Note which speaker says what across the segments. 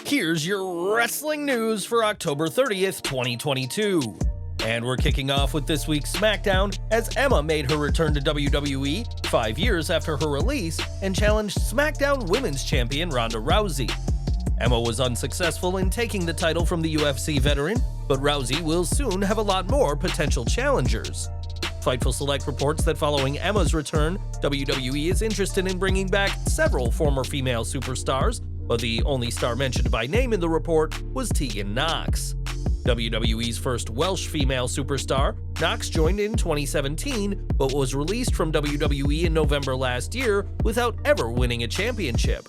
Speaker 1: Here's your wrestling news for October 30th, 2022. And we're kicking off with this week's SmackDown as Emma made her return to WWE 5 years after her release and challenged SmackDown Women's Champion Ronda Rousey. Emma was unsuccessful in taking the title from the UFC veteran, but Rousey will soon have a lot more potential challengers. Fightful Select reports that following Emma's return, WWE is interested in bringing back several former female superstars, but the only star mentioned by name in the report was Tegan Knox. WWE's first Welsh female superstar, Knox joined in 2017, but was released from WWE in November last year without ever winning a championship.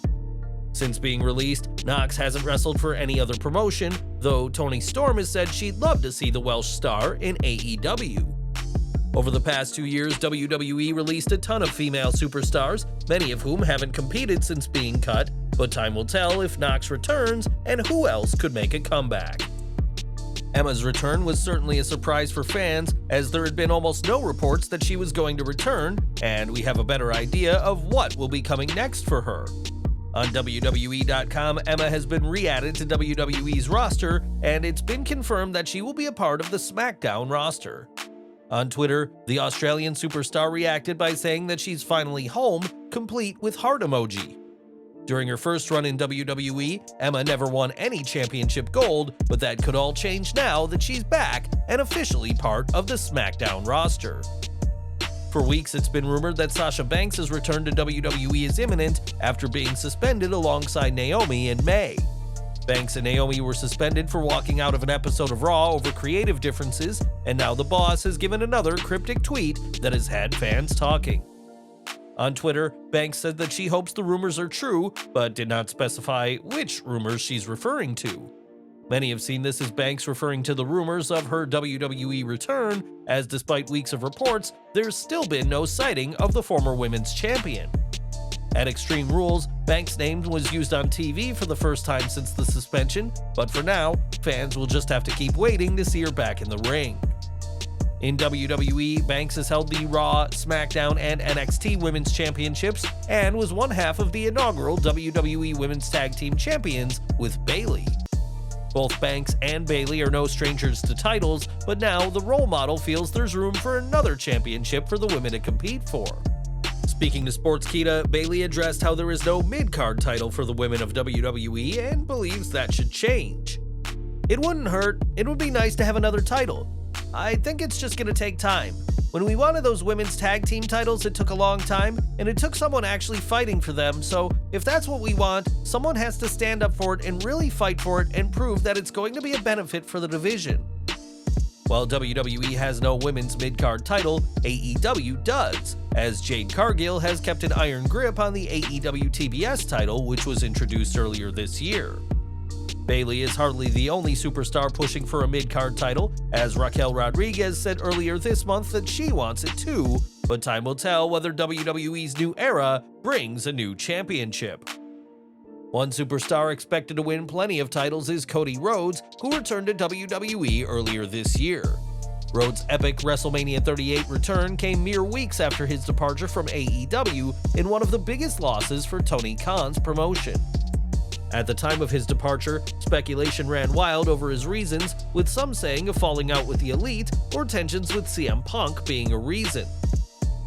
Speaker 1: Since being released, Knox hasn't wrestled for any other promotion, though Toni Storm has said she'd love to see the Welsh star in AEW. Over the past 2 years, WWE released a ton of female superstars, many of whom haven't competed since being cut, but time will tell if Knox returns and who else could make a comeback. Emma's return was certainly a surprise for fans, as there had been almost no reports that she was going to return, and we have a better idea of what will be coming next for her. On WWE.com, Emma has been re-added to WWE's roster, and it's been confirmed that she will be a part of the SmackDown roster. On Twitter, the Australian superstar reacted by saying that she's finally home, complete with heart emoji. During her first run in WWE, Emma never won any championship gold, but that could all change now that she's back and officially part of the SmackDown roster. For weeks, it's been rumored that Sasha Banks' return to WWE is imminent after being suspended alongside Naomi in May. Banks and Naomi were suspended for walking out of an episode of Raw over creative differences, and now the boss has given another cryptic tweet that has had fans talking. On Twitter, Banks said that she hopes the rumors are true, but did not specify which rumors she's referring to. Many have seen this as Banks referring to the rumors of her WWE return, as despite weeks of reports, there's still been no sighting of the former women's champion. At Extreme Rules, Banks' name was used on TV for the first time since the suspension, but for now, fans will just have to keep waiting to see her back in the ring. In WWE, Banks has held the Raw, SmackDown, and NXT Women's Championships and was one half of the inaugural WWE Women's Tag Team Champions with Bayley. Both Banks and Bayley are no strangers to titles, but now the role model feels there's room for another championship for the women to compete for. Speaking to Sportskeeda, Bayley addressed how there is no mid-card title for the women of WWE and believes that should change. "It wouldn't hurt, it would be nice to have another title. I think it's just gonna take time. When we wanted those women's tag team titles, it took a long time, and it took someone actually fighting for them, so if that's what we want, someone has to stand up for it and really fight for it and prove that it's going to be a benefit for the division." While WWE has no women's mid-card title, AEW does, as Jade Cargill has kept an iron grip on the AEW TBS title, which was introduced earlier this year. Bayley is hardly the only superstar pushing for a mid-card title, as Raquel Rodriguez said earlier this month that she wants it too, but time will tell whether WWE's new era brings a new championship. One superstar expected to win plenty of titles is Cody Rhodes, who returned to WWE earlier this year. Rhodes' epic WrestleMania 38 return came mere weeks after his departure from AEW in one of the biggest losses for Tony Khan's promotion. At the time of his departure, speculation ran wild over his reasons, with some saying a falling out with the Elite or tensions with CM Punk being a reason.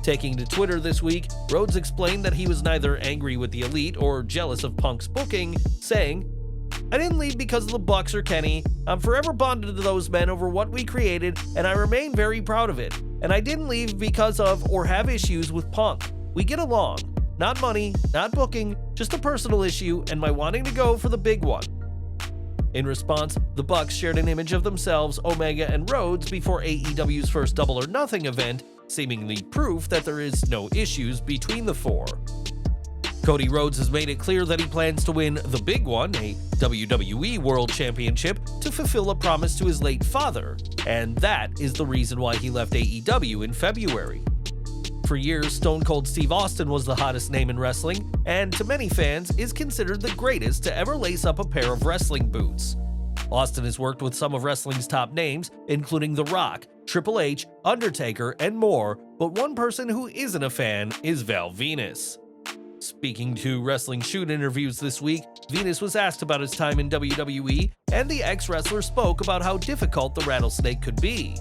Speaker 1: Taking to Twitter this week, Rhodes explained that he was neither angry with the Elite or jealous of Punk's booking, saying, "I didn't leave because of the Bucks or Kenny. I'm forever bonded to those men over what we created, and I remain very proud of it. And I didn't leave because of or have issues with Punk. We get along. Not money, not booking, just a personal issue and my wanting to go for the big one." In response, the Bucks shared an image of themselves, Omega, and Rhodes before AEW's first Double or Nothing event, seemingly proof that there is no issues between the four. Cody Rhodes has made it clear that he plans to win the big one, a WWE World Championship, to fulfill a promise to his late father, and that is the reason why he left AEW in February. For years, Stone Cold Steve Austin was the hottest name in wrestling, and to many fans is considered the greatest to ever lace up a pair of wrestling boots. Austin has worked with some of wrestling's top names, including The Rock, Triple H, Undertaker, and more, but one person who isn't a fan is Val Venus. Speaking to Wrestling Shoot interviews this week, Venus was asked about his time in WWE, and the ex-wrestler spoke about how difficult the rattlesnake could be.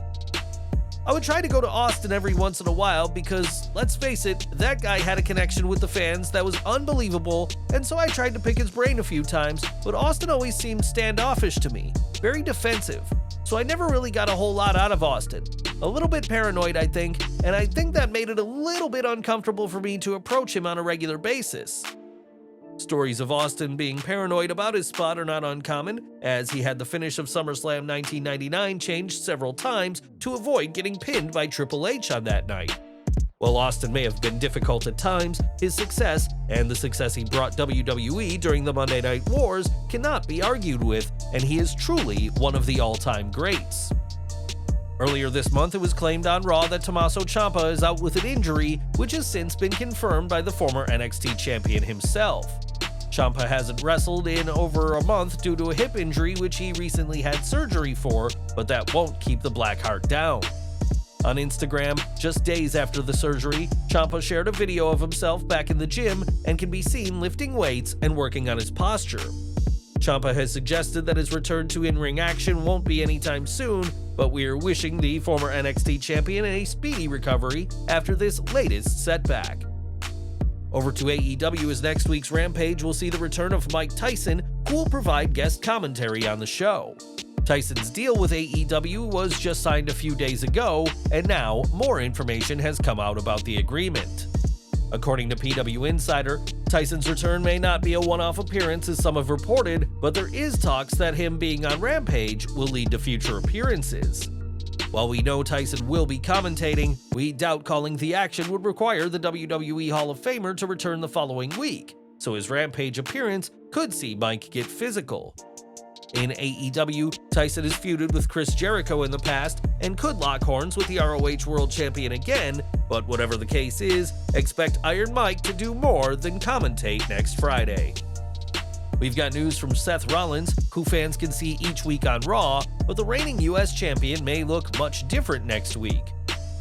Speaker 1: "I would try to go to Austin every once in a while because, let's face it, that guy had a connection with the fans that was unbelievable, and so I tried to pick his brain a few times, but Austin always seemed standoffish to me, very defensive, so I never really got a whole lot out of Austin. A little bit paranoid, I think, and I think that made it a little bit uncomfortable for me to approach him on a regular basis." Stories of Austin being paranoid about his spot are not uncommon, as he had the finish of SummerSlam 1999 changed several times to avoid getting pinned by Triple H on that night. While Austin may have been difficult at times, his success, and the success he brought WWE during the Monday Night Wars, cannot be argued with, and he is truly one of the all-time greats. Earlier this month, it was claimed on Raw that Tommaso Ciampa is out with an injury, which has since been confirmed by the former NXT champion himself. Ciampa hasn't wrestled in over a month due to a hip injury which he recently had surgery for, but that won't keep the Blackheart down. On Instagram, just days after the surgery, Ciampa shared a video of himself back in the gym and can be seen lifting weights and working on his posture. Ciampa has suggested that his return to in-ring action won't be anytime soon, but we're wishing the former NXT champion a speedy recovery after this latest setback. Over to AEW, as next week's Rampage will see the return of Mike Tyson, who will provide guest commentary on the show. Tyson's deal with AEW was just signed a few days ago, and now more information has come out about the agreement. According to PW Insider, Tyson's return may not be a one-off appearance as some have reported, but there is talks that him being on Rampage will lead to future appearances. While we know Tyson will be commentating, we doubt calling the action would require the WWE Hall of Famer to return the following week, so his Rampage appearance could see Mike get physical. In AEW, Tyson has feuded with Chris Jericho in the past and could lock horns with the ROH World Champion again, but whatever the case is, expect Iron Mike to do more than commentate next Friday. We've got news from Seth Rollins, who fans can see each week on Raw, but the reigning US champion may look much different next week.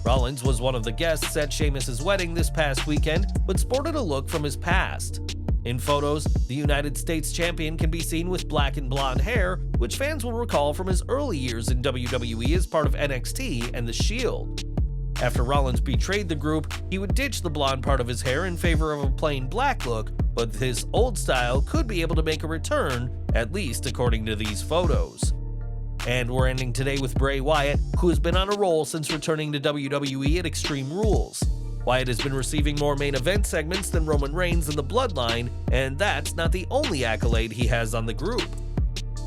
Speaker 1: Rollins was one of the guests at Sheamus' wedding this past weekend, but sported a look from his past. In photos, the United States champion can be seen with black and blonde hair, which fans will recall from his early years in WWE as part of NXT and The Shield. After Rollins betrayed the group, he would ditch the blonde part of his hair in favor of a plain black look, but his old style could be able to make a return, at least according to these photos. And we're ending today with Bray Wyatt, who has been on a roll since returning to WWE at Extreme Rules. Wyatt has been receiving more main event segments than Roman Reigns and the Bloodline, and that's not the only accolade he has on the group.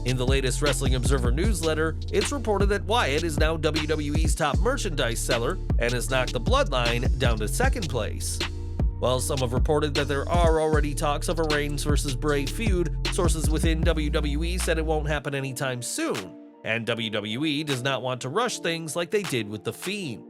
Speaker 1: In the latest Wrestling Observer newsletter, it's reported that Wyatt is now WWE's top merchandise seller and has knocked the Bloodline down to second place. While some have reported that there are already talks of a Reigns vs. Bray feud, sources within WWE said it won't happen anytime soon, and WWE does not want to rush things like they did with The Fiend.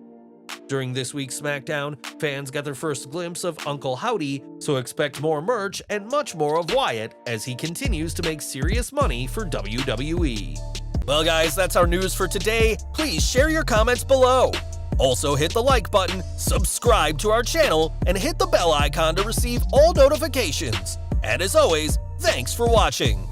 Speaker 1: During this week's SmackDown, fans got their first glimpse of Uncle Howdy, so expect more merch and much more of Wyatt as he continues to make serious money for WWE. Well guys, that's our news for today. Please share your comments below. Also hit the like button, subscribe to our channel, and hit the bell icon to receive all notifications. And as always, thanks for watching.